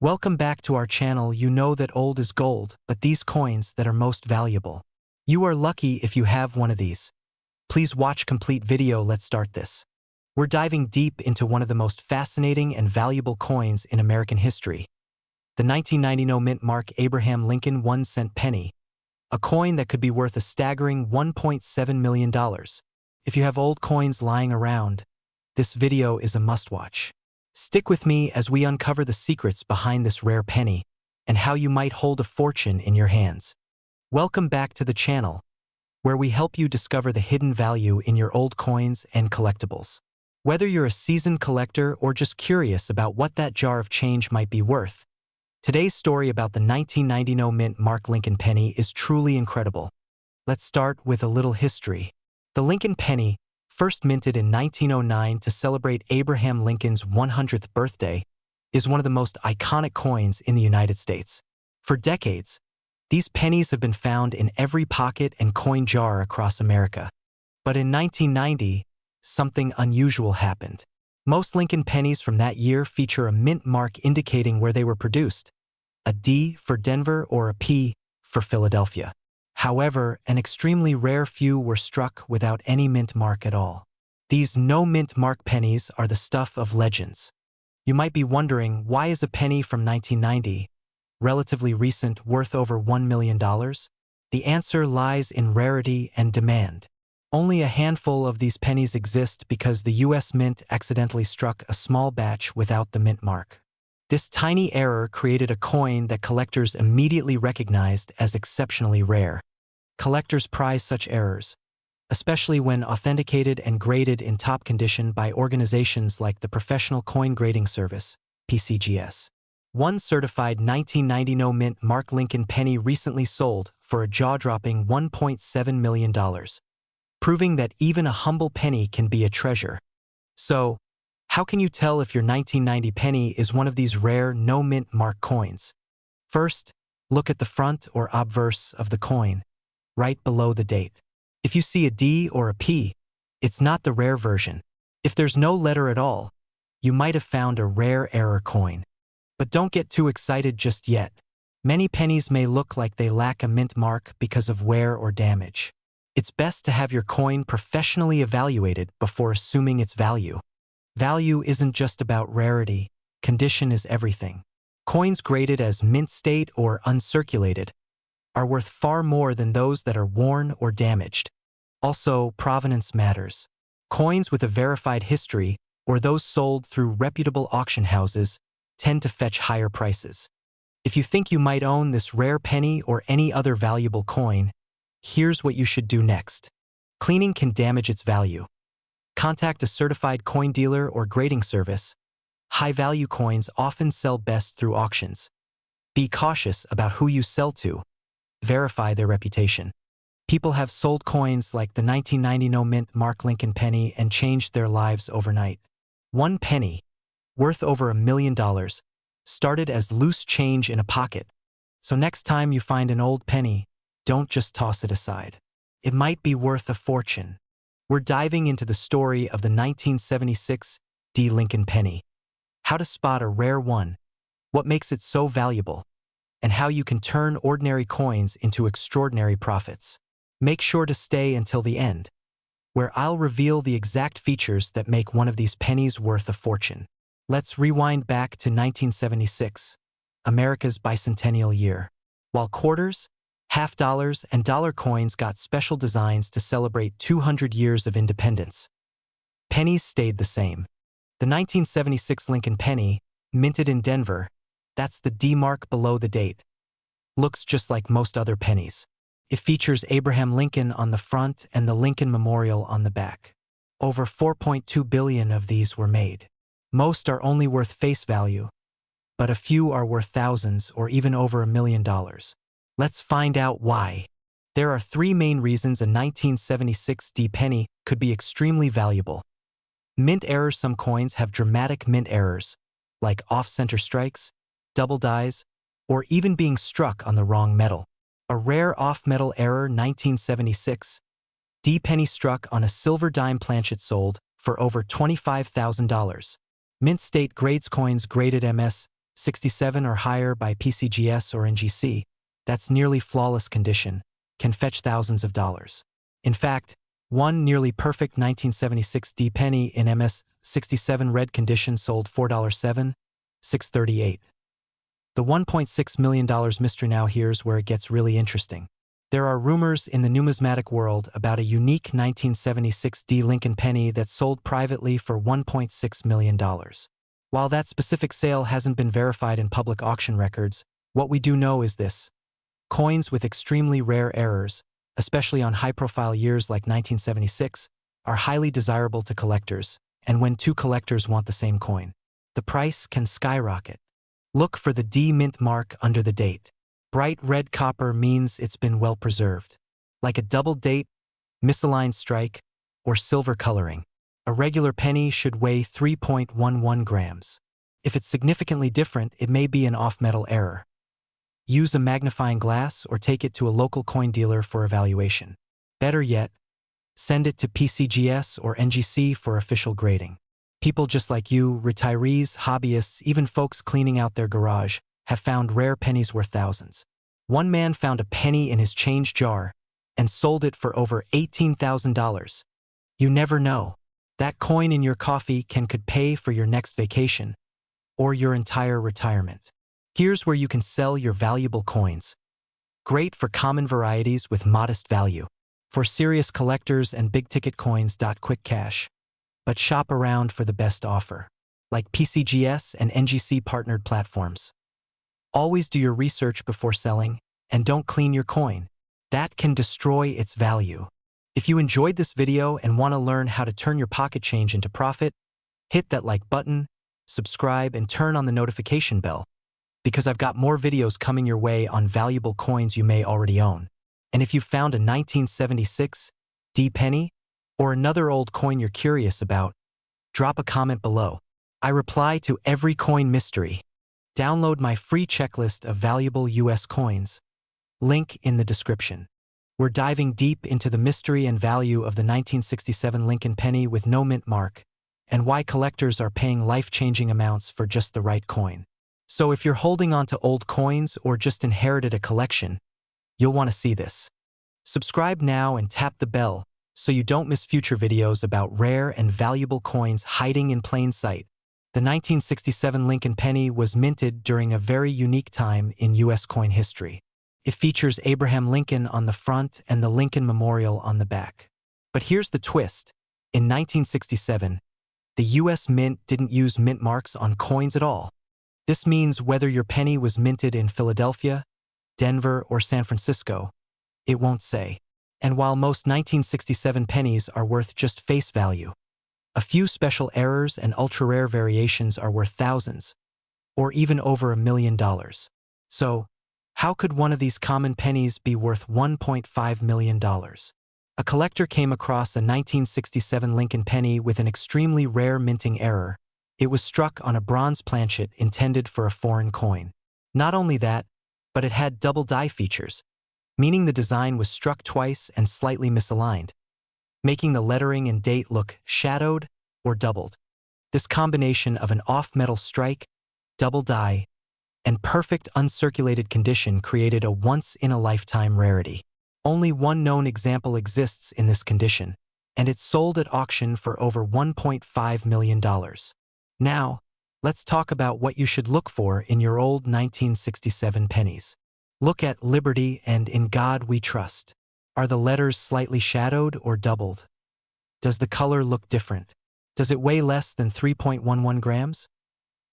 Welcome back to our channel. You know that old is gold, but these coins that are most valuable. You are lucky if you have one of these. Please watch complete video. Let's start this. We're diving deep into one of the most fascinating and valuable coins in American history. The 1990 mint mark Abraham Lincoln 1-cent penny. A coin that could be worth a staggering $1.7 million. If you have old coins lying around, this video is a must-watch. Stick with me as we uncover the secrets behind this rare penny and how you might hold a fortune in your hands. Welcome back to the channel, where we help you discover the hidden value in your old coins and collectibles. Whether you're a seasoned collector or just curious about what that jar of change might be worth, today's story about the 1990 mint mark Lincoln penny is truly incredible. Let's start with a little history. The Lincoln penny, first minted in 1909 to celebrate Abraham Lincoln's 100th birthday, is one of the most iconic coins in the United States. For decades, these pennies have been found in every pocket and coin jar across America. But in 1990, something unusual happened. Most Lincoln pennies from that year feature a mint mark indicating where they were produced, a D for Denver or a P for Philadelphia. However, an extremely rare few were struck without any mint mark at all. These no mint mark pennies are the stuff of legends. You might be wondering, why is a penny from 1990, relatively recent, worth over $1 million? The answer lies in rarity and demand. Only a handful of these pennies exist because the U.S. Mint accidentally struck a small batch without the mint mark. This tiny error created a coin that collectors immediately recognized as exceptionally rare. Collectors prize such errors, especially when authenticated and graded in top condition by organizations like the Professional Coin Grading Service, PCGS. One certified 1990 mint mark Lincoln penny recently sold for a jaw-dropping $1.7 million, proving that even a humble penny can be a treasure. So, how can you tell if your 1990 penny is one of these rare no mint mark coins? First, look at the front or obverse of the coin, right below the date. If you see a D or a P, it's not the rare version. If there's no letter at all, you might have found a rare error coin. But don't get too excited just yet. Many pennies may look like they lack a mint mark because of wear or damage. It's best to have your coin professionally evaluated before assuming its value. Value isn't just about rarity, condition is everything. Coins graded as mint state or uncirculated are worth far more than those that are worn or damaged. Also, provenance matters. Coins with a verified history, or those sold through reputable auction houses, tend to fetch higher prices. If you think you might own this rare penny or any other valuable coin, here's what you should do next. Cleaning can damage its value. Contact a certified coin dealer or grading service. High-value coins often sell best through auctions. Be cautious about who you sell to. Verify their reputation. People have sold coins like the 1990 mint mark Lincoln penny and changed their lives overnight. One penny, worth over $1 million, started as loose change in a pocket. So next time you find an old penny, don't just toss it aside. It might be worth a fortune. We're diving into the story of the 1976 D. Lincoln penny. How to spot a rare one, what makes it so valuable, and how you can turn ordinary coins into extraordinary profits. Make sure to stay until the end, where I'll reveal the exact features that make one of these pennies worth a fortune. Let's rewind back to 1976, America's bicentennial year. While quarters, half dollars, and dollar coins got special designs to celebrate 200 years of independence, pennies stayed the same. The 1976 Lincoln penny, minted in Denver, that's the D mark below the date, looks just like most other pennies. It features Abraham Lincoln on the front and the Lincoln Memorial on the back. Over 4.2 billion of these were made. Most are only worth face value, but a few are worth thousands or even over $1 million. Let's find out why. There are three main reasons a 1976 D penny could be extremely valuable. Mint errors. Some coins have dramatic mint errors, like off-center strikes, double dies, or even being struck on the wrong metal. A rare off-metal error 1976 D penny struck on a silver dime planchet sold for over $25,000. Mint state grades. Coins graded MS 67 or higher by PCGS or NGC, that's nearly flawless condition, can fetch thousands of dollars. In fact, one nearly perfect 1976 D penny in MS67 red condition sold $4.7,638. The $1.6 million mystery. Now here's where it gets really interesting. There are rumors in the numismatic world about a unique 1976 D Lincoln penny that sold privately for $1.6 million. While that specific sale hasn't been verified in public auction records, what we do know is this: coins with extremely rare errors, especially on high-profile years like 1976, are highly desirable to collectors, and when two collectors want the same coin, the price can skyrocket. Look for the D mint mark under the date. Bright red copper means it's been well preserved. Like a double date, misaligned strike, or silver coloring, a regular penny should weigh 3.11 grams. If it's significantly different, it may be an off-metal error. Use a magnifying glass or take it to a local coin dealer for evaluation. Better yet, send it to PCGS or NGC for official grading. People just like you, retirees, hobbyists, even folks cleaning out their garage, have found rare pennies worth thousands. One man found a penny in his change jar and sold it for over $18,000. You never know. That coin in your coffee could pay for your next vacation or your entire retirement. Here's where you can sell your valuable coins. Great for common varieties with modest value. For serious collectors and big-ticket coins. Quick cash. But shop around for the best offer, like PCGS and NGC partnered platforms. Always do your research before selling, and don't clean your coin. That can destroy its value. If you enjoyed this video and want to learn how to turn your pocket change into profit, hit that like button, subscribe, and turn on the notification bell, because I've got more videos coming your way on valuable coins you may already own. And if you found a 1976 D penny or another old coin you're curious about, drop a comment below. I reply to every coin mystery. Download my free checklist of valuable US coins. Link in the description. We're diving deep into the mystery and value of the 1967 Lincoln penny with no mint mark, and why collectors are paying life-changing amounts for just the right coin. So if you're holding on to old coins or just inherited a collection, you'll want to see this. Subscribe now and tap the bell so you don't miss future videos about rare and valuable coins hiding in plain sight. The 1967 Lincoln penny was minted during a very unique time in U.S. coin history. It features Abraham Lincoln on the front and the Lincoln Memorial on the back. But here's the twist. In 1967, the U.S. Mint didn't use mint marks on coins at all. This means whether your penny was minted in Philadelphia, Denver, or San Francisco, it won't say. And while most 1967 pennies are worth just face value, a few special errors and ultra-rare variations are worth thousands, or even over $1 million. So, how could one of these common pennies be worth $1.5 million? A collector came across a 1967 Lincoln penny with an extremely rare minting error. It was struck on a bronze planchet intended for a foreign coin. Not only that, but it had double die features, meaning the design was struck twice and slightly misaligned, making the lettering and date look shadowed or doubled. This combination of an off-metal strike, double die, and perfect uncirculated condition created a once-in-a-lifetime rarity. Only one known example exists in this condition, and it's sold at auction for over $1.5 million. Now, let's talk about what you should look for in your old 1967 pennies. Look at Liberty and In God We Trust. Are the letters slightly shadowed or doubled? Does the color look different? Does it weigh less than 3.11 grams?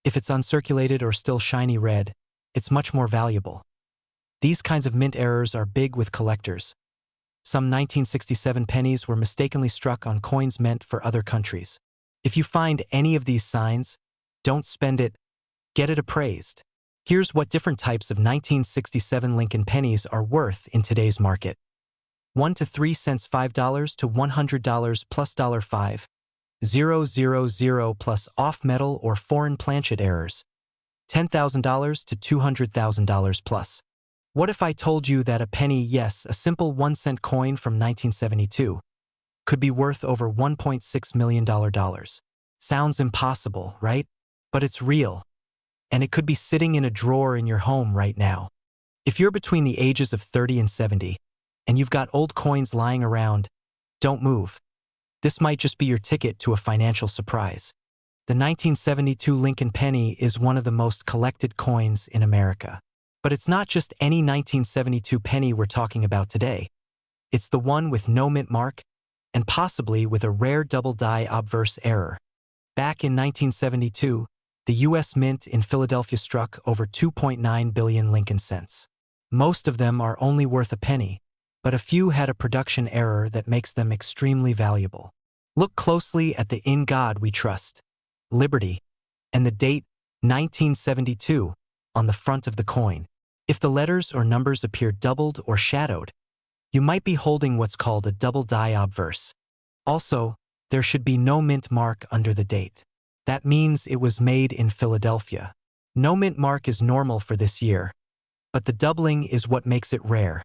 If it's uncirculated or still shiny red, it's much more valuable. These kinds of mint errors are big with collectors. Some 1967 pennies were mistakenly struck on coins meant for other countries. If you find any of these signs, don't spend it, get it appraised. Here's what different types of 1967 Lincoln pennies are worth in today's market. 1 to 3 cents, $5 to $100 plus $5. 000 plus off-metal or foreign planchet errors. $10,000 to $200,000 plus. What if I told you that a penny, yes, a simple 1-cent coin from 1972, could be worth over $1.6 million? Sounds impossible, right? But it's real. and it could be sitting in a drawer in your home right now. If you're between the ages of 30 and 70, and you've got old coins lying around, don't move. This might just be your ticket to a financial surprise. The 1972 Lincoln penny is one of the most collected coins in America. But it's not just any 1972 penny we're talking about today. It's the one with no mint mark, and possibly with a rare double die obverse error. Back in 1972, the U.S. Mint in Philadelphia struck over 2.9 billion Lincoln cents. Most of them are only worth a penny, but a few had a production error that makes them extremely valuable. Look closely at the "In God We Trust," Liberty, and the date 1972 on the front of the coin. If the letters or numbers appear doubled or shadowed, you might be holding what's called a double die obverse. Also, there should be no mint mark under the date. That means it was made in Philadelphia. No mint mark is normal for this year, but the doubling is what makes it rare.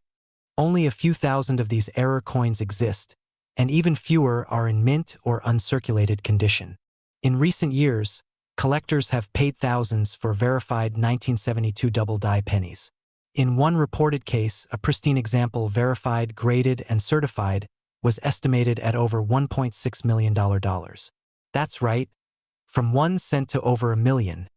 Only a few thousand of these error coins exist, and even fewer are in mint or uncirculated condition. In recent years, collectors have paid thousands for verified 1972 double die pennies. In one reported case, a pristine example verified, graded, and certified was estimated at over $1.6 million. That's right, from 1 cent to over $1 million.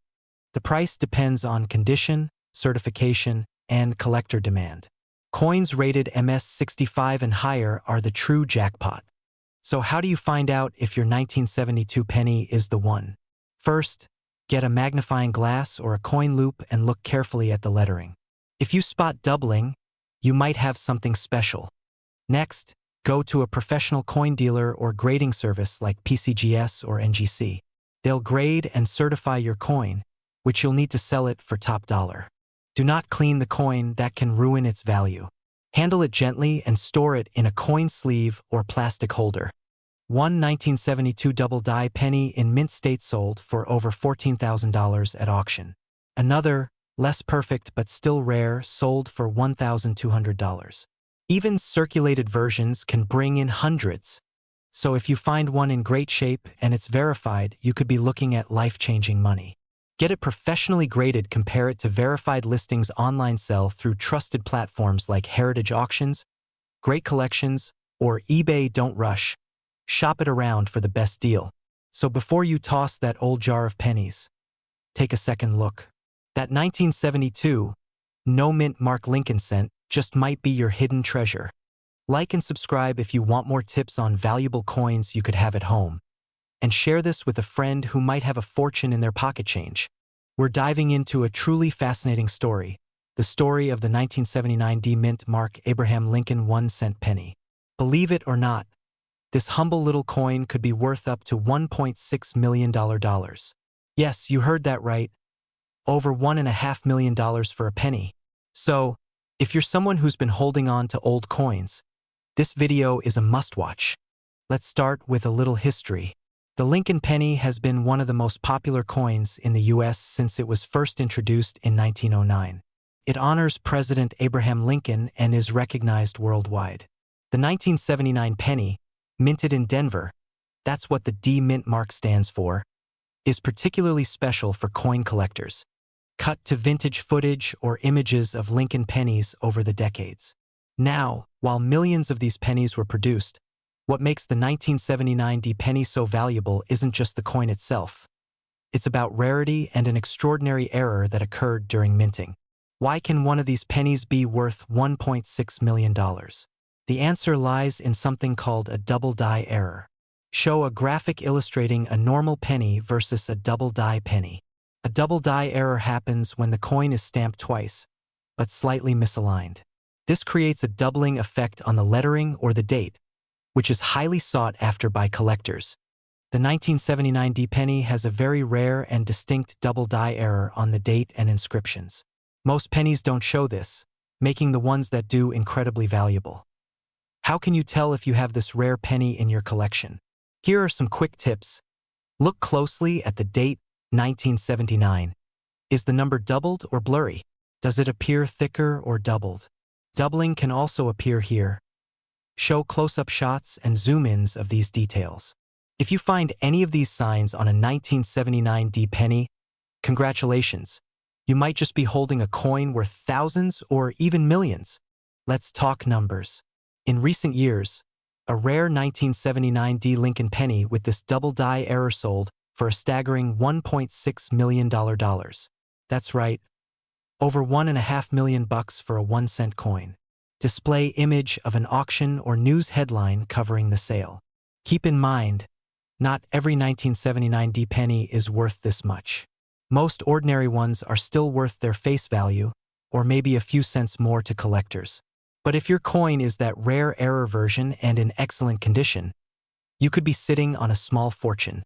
The price depends on condition, certification, and collector demand. Coins rated MS-65 and higher are the true jackpot. So how do you find out if your 1972 penny is the one? First, get a magnifying glass or a coin loop and look carefully at the lettering. If you spot doubling, you might have something special. Next, go to a professional coin dealer or grading service like PCGS or NGC. They'll grade and certify your coin, which you'll need to sell it for top dollar. Do not clean the coin, that can ruin its value. Handle it gently and store it in a coin sleeve or plastic holder. One 1972 double die penny in mint state sold for over $14,000 at auction. Another, less perfect but still rare, sold for $1,200. Even circulated versions can bring in hundreds. So if you find one in great shape and it's verified, you could be looking at life-changing money. Get it professionally graded, compare it to verified listings online, sell through trusted platforms like Heritage Auctions, Great Collections, or eBay. Don't rush. Shop it around for the best deal. So before you toss that old jar of pennies, take a second look. That 1972 no mint mark Lincoln cent just might be your hidden treasure. Like and subscribe if you want more tips on valuable coins you could have at home. And share this with a friend who might have a fortune in their pocket change. We're diving into a truly fascinating story, the story of the 1979 D-Mint mark Abraham Lincoln 1-cent penny. Believe it or not, this humble little coin could be worth up to $1.6 million. Yes, you heard that right. Over $1.5 million for a penny. So, if you're someone who's been holding on to old coins, this video is a must-watch. Let's start with a little history. The Lincoln penny has been one of the most popular coins in the U.S. since it was first introduced in 1909. It honors President Abraham Lincoln and is recognized worldwide. The 1979 penny, minted in Denver, that's what the D-Mint mark stands for, is particularly special for coin collectors. Cut to vintage footage or images of Lincoln pennies over the decades. Now, while millions of these pennies were produced, what makes the 1979 D penny so valuable isn't just the coin itself. It's about rarity and an extraordinary error that occurred during minting. Why can one of these pennies be worth $1.6 million? The answer lies in something called a double die error. Show a graphic illustrating a normal penny versus a double die penny. A double die error happens when the coin is stamped twice, but slightly misaligned. This creates a doubling effect on the lettering or the date, which is highly sought after by collectors. The 1979 D penny has a very rare and distinct double die error on the date and inscriptions. Most pennies don't show this, making the ones that do incredibly valuable. How can you tell if you have this rare penny in your collection? Here are some quick tips. Look closely at the date, 1979. Is the number doubled or blurry? Does it appear thicker or doubled? Doubling can also appear here. Show close-up shots and zoom-ins of these details. If you find any of these signs on a 1979 D penny, Congratulations. You might just be holding a coin worth thousands or even millions. Let's talk numbers. In recent years, a rare 1979 D Lincoln penny with this double die error sold for a staggering $1.6 million. That's right, over $1.5 million for a 1-cent coin. Display image of an auction or news headline covering the sale. Keep in mind, not every 1979 D penny is worth this much. Most ordinary ones are still worth their face value, or maybe a few cents more to collectors. But if your coin is that rare error version and in excellent condition, you could be sitting on a small fortune.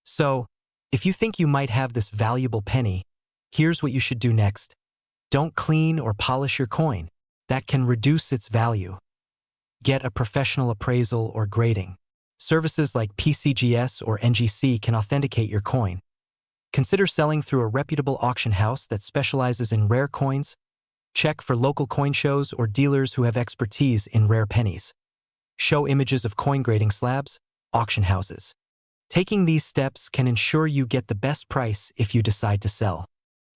So, if you think you might have this valuable penny, here's what you should do next. Don't clean or polish your coin. That can reduce its value. Get a professional appraisal or grading. Services like PCGS or NGC can authenticate your coin. Consider selling through a reputable auction house that specializes in rare coins. Check for local coin shows or dealers who have expertise in rare pennies. Show images of coin grading slabs, auction houses. Taking these steps can ensure you get the best price if you decide to sell.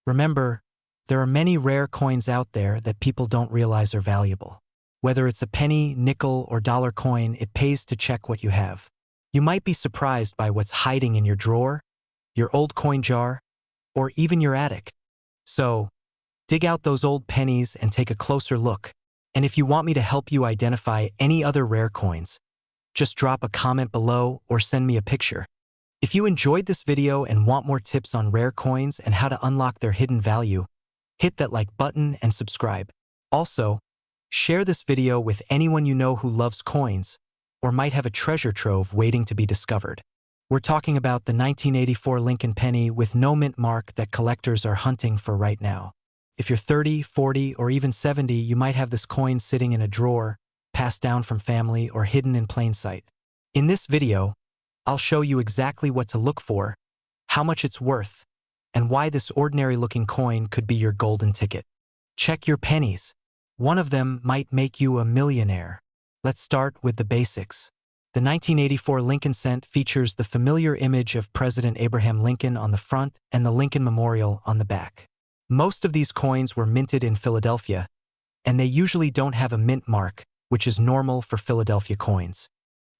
Remember, there are many rare coins out there that people don't realize are valuable. Whether it's a penny, nickel, or dollar coin, it pays to check what you have. You might be surprised by what's hiding in your drawer, your old coin jar, or even your attic. So, dig out those old pennies and take a closer look. And if you want me to help you identify any other rare coins, just drop a comment below or send me a picture. If you enjoyed this video and want more tips on rare coins and how to unlock their hidden value, hit that like button and subscribe. Also, share this video with anyone you know who loves coins or might have a treasure trove waiting to be discovered. We're talking about the 1984 Lincoln penny with no mint mark that collectors are hunting for right now. If you're 30, 40, or even 70, you might have this coin sitting in a drawer, passed down from family, or hidden in plain sight. In this video, I'll show you exactly what to look for, how much it's worth, and why this ordinary-looking coin could be your golden ticket. Check your pennies. One of them might make you a millionaire. Let's start with the basics. The 1984 Lincoln cent features the familiar image of President Abraham Lincoln on the front and the Lincoln Memorial on the back. Most of these coins were minted in Philadelphia, and they usually don't have a mint mark, which is normal for Philadelphia coins.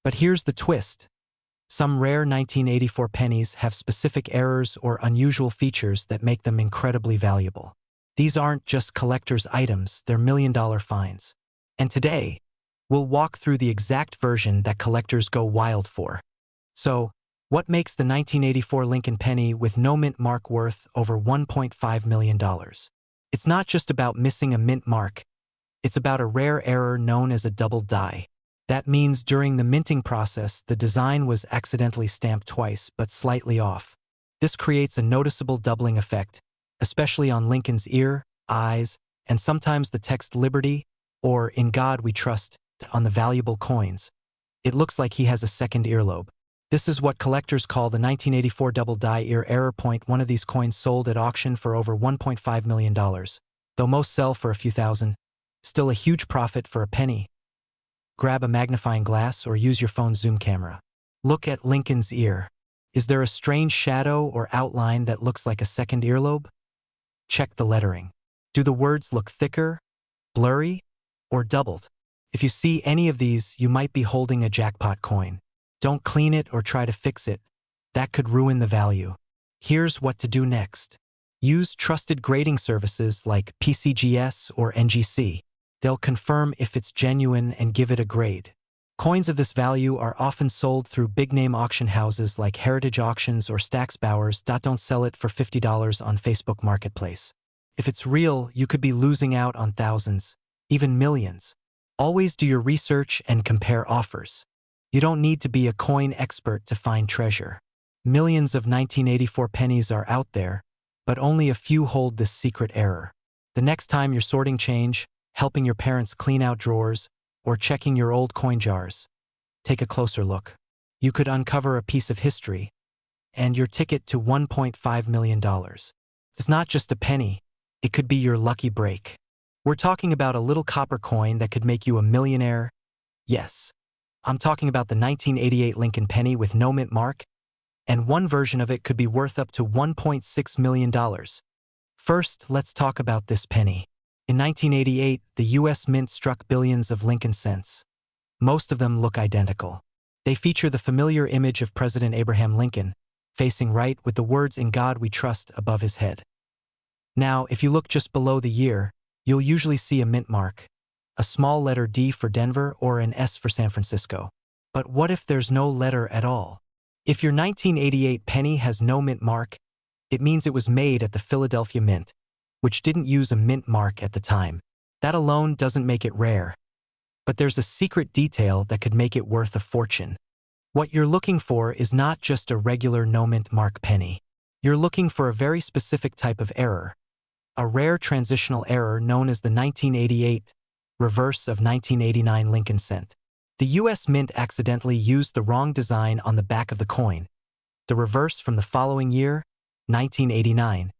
But here's the twist. Some rare 1984 pennies have specific errors or unusual features that make them incredibly valuable. These aren't just collector's items, they're million-dollar finds. And today, we'll walk through the exact version that collectors go wild for. So, what makes the 1984 Lincoln penny with no mint mark worth over $1.5 million? It's not just about missing a mint mark. It's about a rare error known as a double die. That means during the minting process, the design was accidentally stamped twice, but slightly off. This creates a noticeable doubling effect, especially on Lincoln's ear, eyes, and sometimes the text Liberty, or In God We Trust, on the valuable coins. It looks like he has a second earlobe. This is what collectors call the 1984 double die ear error point. One of these coins sold at auction for over $1.5 million. Though most sell for a few thousand, still a huge profit for a penny. Grab a magnifying glass or use your phone's zoom camera. Look at Lincoln's ear. Is there a strange shadow or outline that looks like a second earlobe? Check the lettering. Do the words look thicker, blurry, or doubled? If you see any of these, you might be holding a jackpot coin. Don't clean it or try to fix it. That could ruin the value. Here's what to do next. Use trusted grading services like PCGS or NGC. They'll confirm if it's genuine and give it a grade. Coins of this value are often sold through big-name auction houses like Heritage Auctions or Stack's Bowers. Don't sell it for $50 on Facebook Marketplace. If it's real, you could be losing out on thousands, even millions. Always do your research and compare offers. You don't need to be a coin expert to find treasure. Millions of 1984 pennies are out there, but only a few hold this secret error. The next time you're sorting change, helping your parents clean out drawers, or checking your old coin jars, take a closer look. You could uncover a piece of history, and your ticket to $1.5 million. It's not just a penny, it could be your lucky break. We're talking about a little copper coin that could make you a millionaire. Yes, I'm talking about the 1988 Lincoln penny with no mint mark. and one version of it could be worth up to $1.6 million. First, let's talk about this penny. In 1988, the U.S. Mint struck billions of Lincoln cents. Most of them look identical. They feature the familiar image of President Abraham Lincoln, facing right with the words "In God We Trust" above his head. Now, if you look just below the year, you'll usually see a mint mark, a small letter D for Denver or an S for San Francisco. But what if there's no letter at all? If your 1988 penny has no mint mark, it means it was made at the Philadelphia Mint, which didn't use a mint mark at the time. That alone doesn't make it rare. But there's a secret detail that could make it worth a fortune. What you're looking for is not just a regular no mint mark penny. You're looking for a very specific type of error, a rare transitional error known as the 1988 reverse of 1989 Lincoln cent. The U.S. Mint accidentally used the wrong design on the back of the coin, the reverse from the following year, 1989,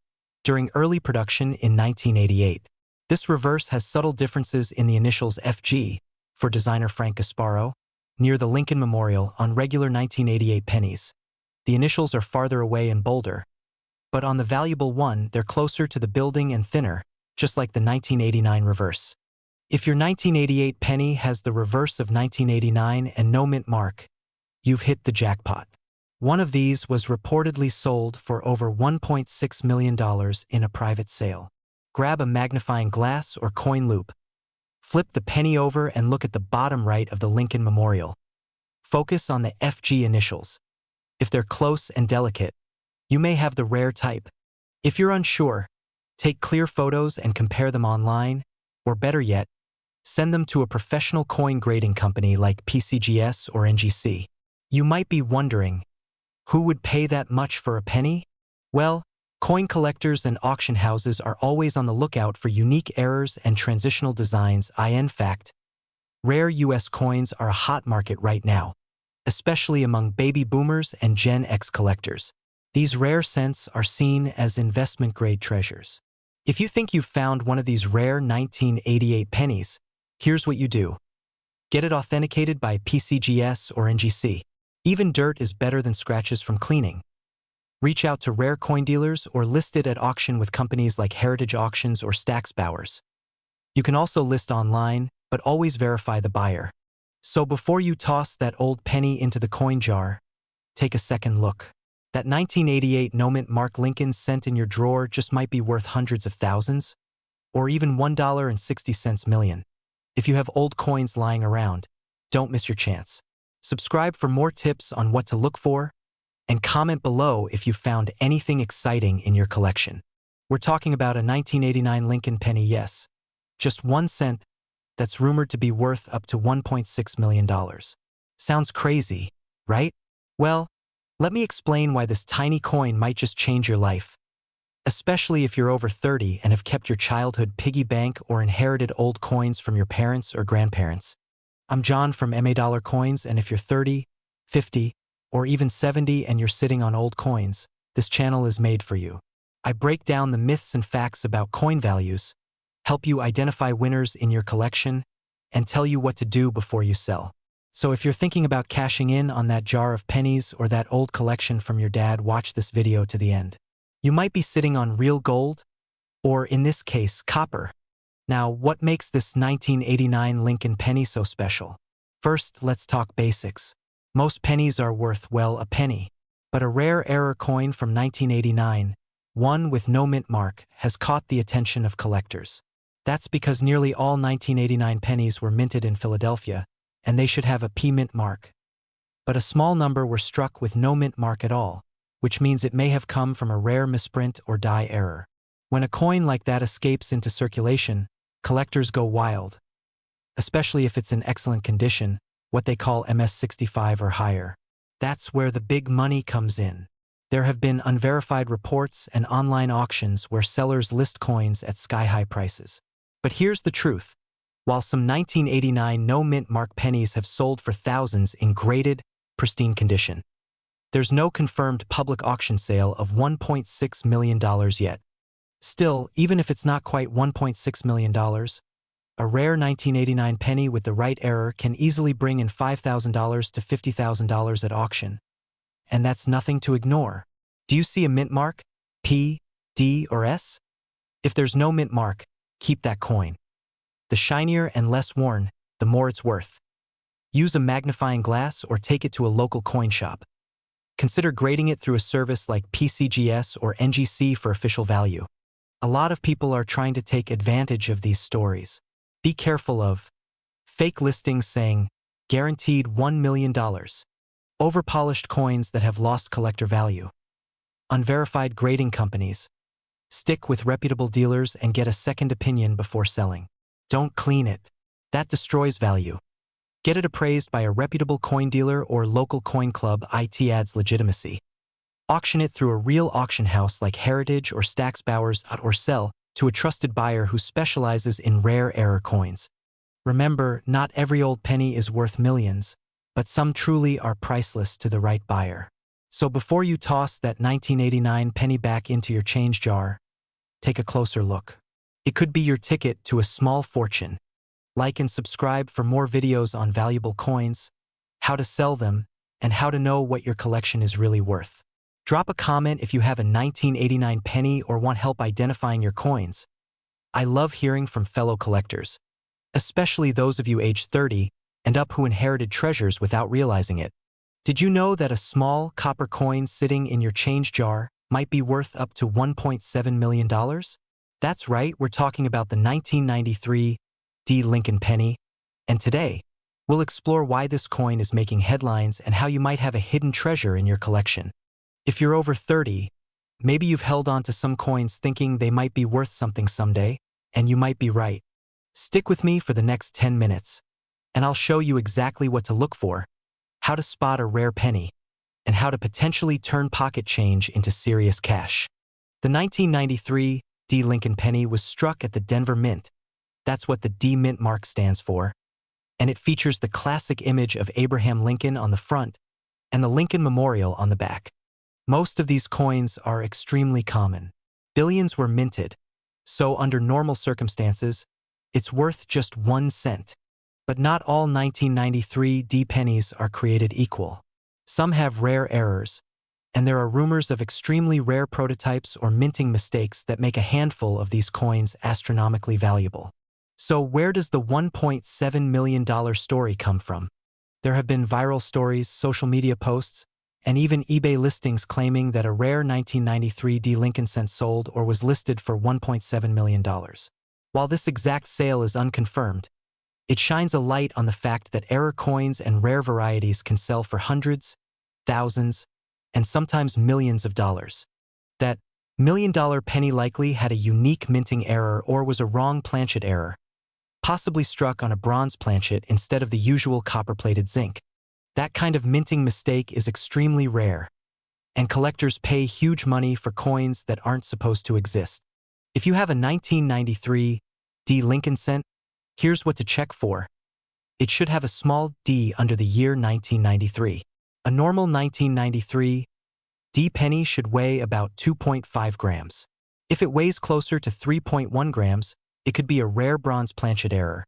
during early production in 1988. This reverse has subtle differences in the initials FG, for designer Frank Gasparo, near the Lincoln Memorial on regular 1988 pennies. The initials are farther away and bolder, but on the valuable one they're closer to the building and thinner, just like the 1989 reverse. If your 1988 penny has the reverse of 1989 and no mint mark, you've hit the jackpot. One of these was reportedly sold for over $1.6 million in a private sale. Grab a magnifying glass or coin loupe. Flip the penny over and look at the bottom right of the Lincoln Memorial. Focus on the FG initials. If they're close and delicate, you may have the rare type. If you're unsure, take clear photos and compare them online, or better yet, send them to a professional coin grading company like PCGS or NGC. You might be wondering, who would pay that much for a penny? Well, coin collectors and auction houses are always on the lookout for unique errors and transitional designs. In fact, rare U.S. coins are a hot market right now, especially among baby boomers and Gen X collectors. These rare cents are seen as investment-grade treasures. If you think you've found one of these rare 1988 pennies, here's what you do. Get it authenticated by PCGS or NGC. Even dirt is better than scratches from cleaning. Reach out to rare coin dealers or list it at auction with companies like Heritage Auctions or Stax Bowers. You can also list online, but always verify the buyer. So before you toss that old penny into the coin jar, take a second look. That 1988 no mint mark Lincoln cent in your drawer just might be worth hundreds of thousands, or even $1.60 million. If you have old coins lying around, don't miss your chance. Subscribe for more tips on what to look for, and comment below if you found anything exciting in your collection. We're talking about a 1989 Lincoln penny, yes. Just 1 cent, that's rumored to be worth up to $1.6 million. Sounds crazy, right? Well, let me explain why this tiny coin might just change your life. Especially if you're over 30 and have kept your childhood piggy bank or inherited old coins from your parents or grandparents. I'm John from MA Dollar Coins, and if you're 30, 50, or even 70 and you're sitting on old coins, this channel is made for you. I break down the myths and facts about coin values, help you identify winners in your collection, and tell you what to do before you sell. So if you're thinking about cashing in on that jar of pennies or that old collection from your dad, watch this video to the end. You might be sitting on real gold, or in this case, copper. Now, what makes this 1989 Lincoln penny so special? First, let's talk basics. Most pennies are worth, well, a penny. But a rare error coin from 1989, one with no mint mark, has caught the attention of collectors. That's because nearly all 1989 pennies were minted in Philadelphia, and they should have a P mint mark. But a small number were struck with no mint mark at all, which means it may have come from a rare misprint or die error. When a coin like that escapes into circulation, collectors go wild, especially if it's in excellent condition, what they call MS65 or higher. That's where the big money comes in. There have been unverified reports and online auctions where sellers list coins at sky-high prices. But here's the truth. While some 1989 no mint mark pennies have sold for thousands in graded, pristine condition, there's no confirmed public auction sale of $1.6 million yet. Still, even if it's not quite $1.6 million, a rare 1989 penny with the right error can easily bring in $5,000 to $50,000 at auction. and that's nothing to ignore. Do you see a mint mark? P, D, or S? If there's no mint mark, keep that coin. The shinier and less worn, the more it's worth. Use a magnifying glass or take it to a local coin shop. Consider grading it through a service like PCGS or NGC for official value. A lot of people are trying to take advantage of these stories. Be careful of fake listings saying, guaranteed $1 million. Overpolished coins that have lost collector value. Unverified grading companies. Stick with reputable dealers and get a second opinion before selling. Don't clean it. That destroys value. Get it appraised by a reputable coin dealer or local coin club. It adds legitimacy. Auction it through a real auction house like Heritage or Stax Bowers, or sell to a trusted buyer who specializes in rare error coins. Remember, not every old penny is worth millions, but some truly are priceless to the right buyer. So before you toss that 1989 penny back into your change jar, take a closer look. It could be your ticket to a small fortune. Like and subscribe for more videos on valuable coins, how to sell them, and how to know what your collection is really worth. Drop a comment if you have a 1989 penny or want help identifying your coins. I love hearing from fellow collectors, especially those of you aged 30 and up who inherited treasures without realizing it. Did you know that a small copper coin sitting in your change jar might be worth up to $1.7 million? That's right, we're talking about the 1993 D. Lincoln penny, and today, we'll explore why this coin is making headlines and how you might have a hidden treasure in your collection. If you're over 30, maybe you've held on to some coins thinking they might be worth something someday, and you might be right. Stick with me for the next 10 minutes, and I'll show you exactly what to look for, how to spot a rare penny, and how to potentially turn pocket change into serious cash. The 1993 D. Lincoln penny was struck at the Denver Mint. That's what the D Mint mark stands for. And it features the classic image of Abraham Lincoln on the front and the Lincoln Memorial on the back. Most of these coins are extremely common. Billions were minted, so under normal circumstances, it's worth just 1 cent. But not all 1993 D pennies are created equal. Some have rare errors, and there are rumors of extremely rare prototypes or minting mistakes that make a handful of these coins astronomically valuable. So where does the $1.7 million story come from? There have been viral stories, social media posts, and even eBay listings claiming that a rare 1993 D. Lincoln cent sold or was listed for $1.7 million. While this exact sale is unconfirmed, it shines a light on the fact that error coins and rare varieties can sell for hundreds, thousands, and sometimes millions of dollars. That $1 million penny likely had a unique minting error or was a wrong planchet error, possibly struck on a bronze planchet instead of the usual copper-plated zinc. That kind of minting mistake is extremely rare, and collectors pay huge money for coins that aren't supposed to exist. If you have a 1993 D. Lincoln cent, here's what to check for. It should have a small d under the year 1993. A normal 1993 D penny should weigh about 2.5 grams. If it weighs closer to 3.1 grams, it could be a rare bronze planchet error.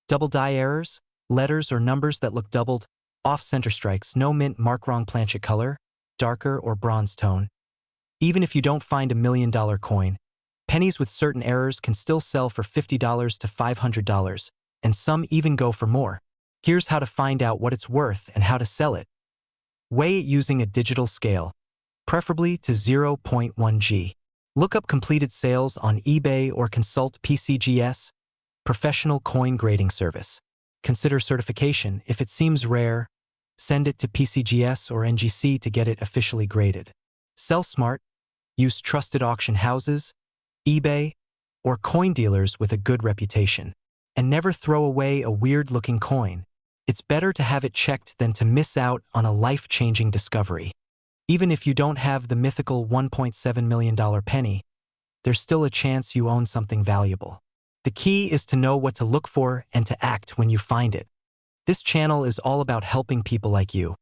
Double die errors, letters or numbers that look doubled, off-center strikes, no mint mark, wrong planchet color, darker or bronze tone. Even if you don't find $1 million coin, pennies with certain errors can still sell for $50 to $500, and some even go for more. Here's how to find out what it's worth and how to sell it. Weigh it using a digital scale, preferably to 0.1 g. Look up completed sales on eBay or consult PCGS, Professional Coin Grading Service. Consider certification. If it seems rare, send it to PCGS or NGC to get it officially graded. Sell smart. Use trusted auction houses, eBay, or coin dealers with a good reputation. And never throw away a weird-looking coin. It's better to have it checked than to miss out on a life-changing discovery. Even if you don't have the mythical $1.7 million penny, there's still a chance you own something valuable. The key is to know what to look for and to act when you find it. This channel is all about helping people like you,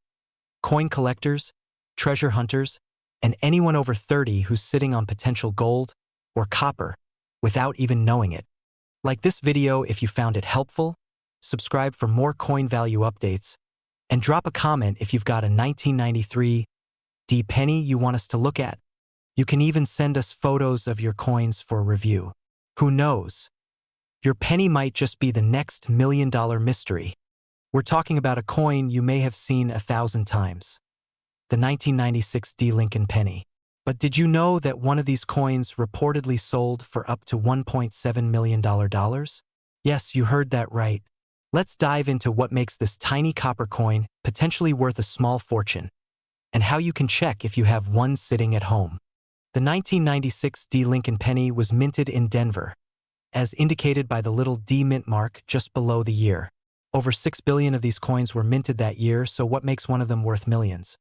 coin collectors, treasure hunters, and anyone over 30 who's sitting on potential gold or copper without even knowing it. Like this video if you found it helpful, subscribe for more coin value updates, and drop a comment if you've got a 1993 D penny you want us to look at? You can even send us photos of your coins for review. Who knows? Your penny might just be the next million-dollar mystery. We're talking about a coin you may have seen 1,000 times. The 1996 D Lincoln penny. But did you know that one of these coins reportedly sold for up to $1.7 million? Yes, you heard that right. Let's dive into what makes this tiny copper coin potentially worth a small fortune, and how you can check if you have one sitting at home. The 1996 D Lincoln penny was minted in Denver, as indicated by the little D mint mark just below the year. Over 6 billion of these coins were minted that year, so what makes one of them worth millions?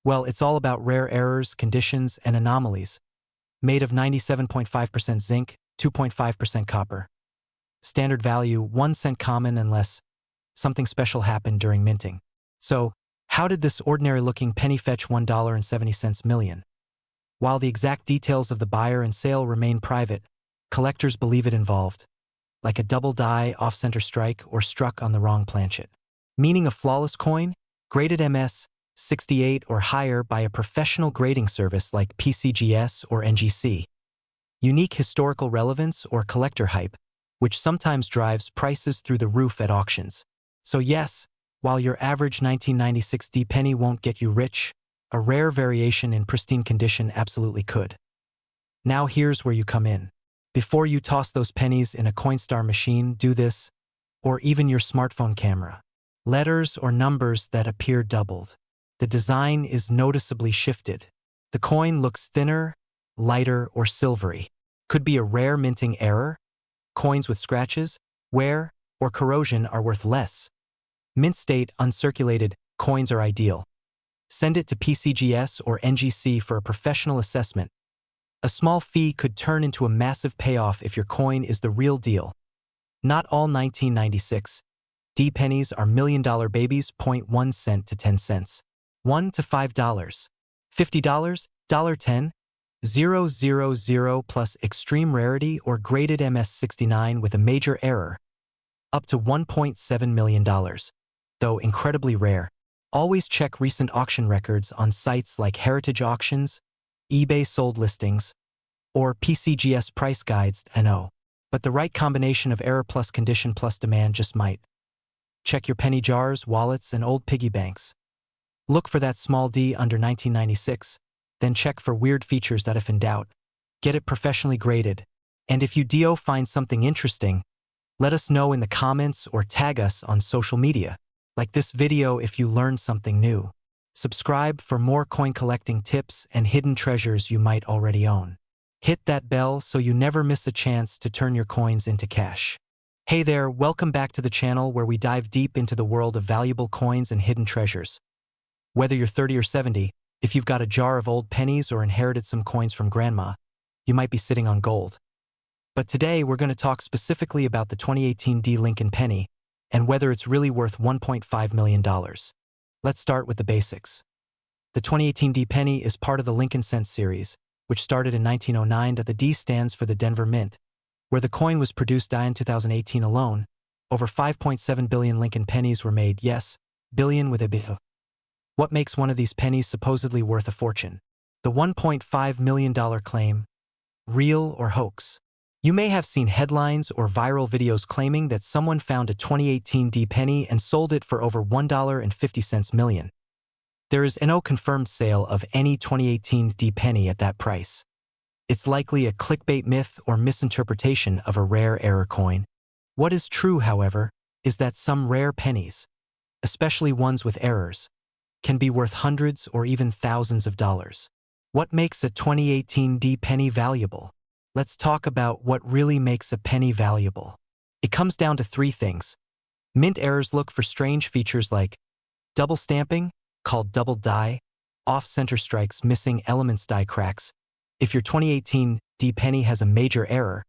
Well, it's all about rare errors, conditions, and anomalies. Made of 97.5% zinc, 2.5% copper. Standard value, 1 cent common unless something special happened during minting. So, how did this ordinary-looking penny fetch $1.70 million? While the exact details of the buyer and sale remain private, collectors believe it involved, like a double die, off-center strike, or struck on the wrong planchet. Meaning a flawless coin, graded MS 68 or higher by a professional grading service like PCGS or NGC. Unique historical relevance or collector hype, which sometimes drives prices through the roof at auctions. So yes, while your average 1996 D penny won't get you rich, a rare variation in pristine condition absolutely could. Now here's where you come in. Before you toss those pennies in a Coinstar machine, do this, or even your smartphone camera. Letters or numbers that appear doubled. The design is noticeably shifted. The coin looks thinner, lighter, or silvery. Could be a rare minting error. Coins with scratches, wear, or corrosion are worth less. Mint state, uncirculated coins are ideal. Send it to PCGS or NGC for a professional assessment. A small fee could turn into a massive payoff if your coin is the real deal. Not all 1996 D pennies are million-dollar babies. 0.1 cent to 10 cents. $1 to $5. $50, $10, 000 plus extreme rarity or graded MS69 with a major error. Up to $1.7 million. Though incredibly rare. Always check recent auction records on sites like Heritage Auctions, eBay sold listings, or PCGS price guides to know. But the right combination of error plus condition plus demand just might. Check your penny jars, wallets, and old piggy banks. Look for that small D under 1996, then check for weird features that if in doubt, get it professionally graded. And if you find something interesting, let us know in the comments or tag us on social media. Like this video if you learned something new. Subscribe for more coin collecting tips and hidden treasures you might already own. Hit that bell so you never miss a chance to turn your coins into cash. Hey there, welcome back to the channel where we dive deep into the world of valuable coins and hidden treasures. Whether you're 30 or 70, if you've got a jar of old pennies or inherited some coins from grandma, you might be sitting on gold. But today we're going to talk specifically about the 2018 D Lincoln penny and whether it's really worth $1.5 million. Let's start with the basics. The 2018 D penny is part of the Lincoln Cent series, which started in 1909. The D stands for the Denver Mint, where the coin was produced. In 2018 alone, over 5.7 billion Lincoln pennies were made. Yes, billion with a B. What makes one of these pennies supposedly worth a fortune? The $1.5 million claim, real or hoax? You may have seen headlines or viral videos claiming that someone found a 2018 D penny and sold it for over $1.50 million. There is no confirmed sale of any 2018 D penny at that price. It's likely a clickbait myth or misinterpretation of a rare error coin. What is true, however, is that some rare pennies, especially ones with errors, can be worth hundreds or even thousands of dollars. What makes a 2018 D penny valuable? Let's talk about what really makes a penny valuable. It comes down to 3 things. Mint errors look for strange features like double stamping, called double die, off-center strikes, missing elements, die cracks. If your 2018 D penny has a major error,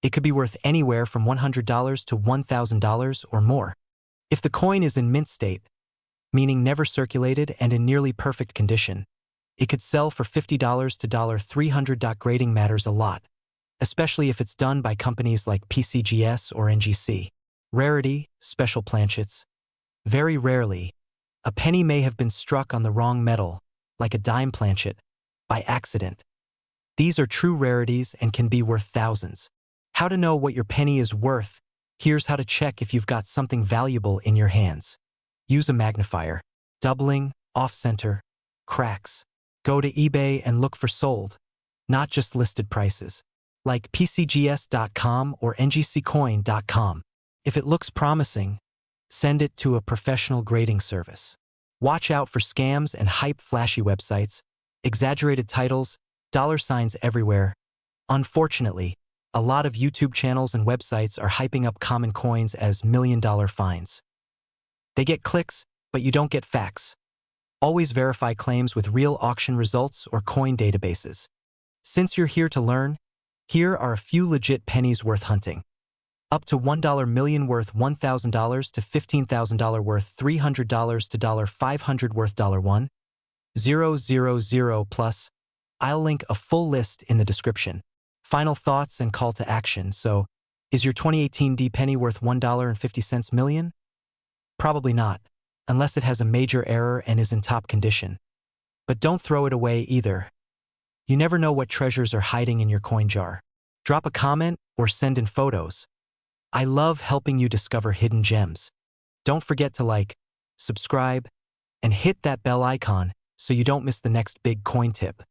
it could be worth anywhere from $100 to $1,000 or more. If the coin is in mint state, meaning never circulated and in nearly perfect condition, it could sell for $50 to $300. Grading matters a lot, especially if it's done by companies like PCGS or NGC. Rarity, special planchets. Very rarely, a penny may have been struck on the wrong metal, like a dime planchet, by accident. These are true rarities and can be worth thousands. How to know what your penny is worth? Here's how to check if you've got something valuable in your hands. Use a magnifier. Doubling, off-center, cracks. Go to eBay and look for sold, not just listed prices, like pcgs.com or ngccoin.com. If it looks promising, send it to a professional grading service. Watch out for scams and hype flashy websites, exaggerated titles, dollar signs everywhere. Unfortunately, a lot of YouTube channels and websites are hyping up common coins as million-dollar finds. They get clicks, but you don't get facts. Always verify claims with real auction results or coin databases. Since you're here to learn, here are a few legit pennies worth hunting. Up to $1 million worth $1,000 to $15,000 worth $300 to $500 worth $1,000 plus. I'll link a full list in the description. Final thoughts and call to action. So, is your 2018 D penny worth $1.50 million? Probably not, unless it has a major error and is in top condition. But don't throw it away either. You never know what treasures are hiding in your coin jar. Drop a comment or send in photos. I love helping you discover hidden gems. Don't forget to like, subscribe, and hit that bell icon so you don't miss the next big coin tip.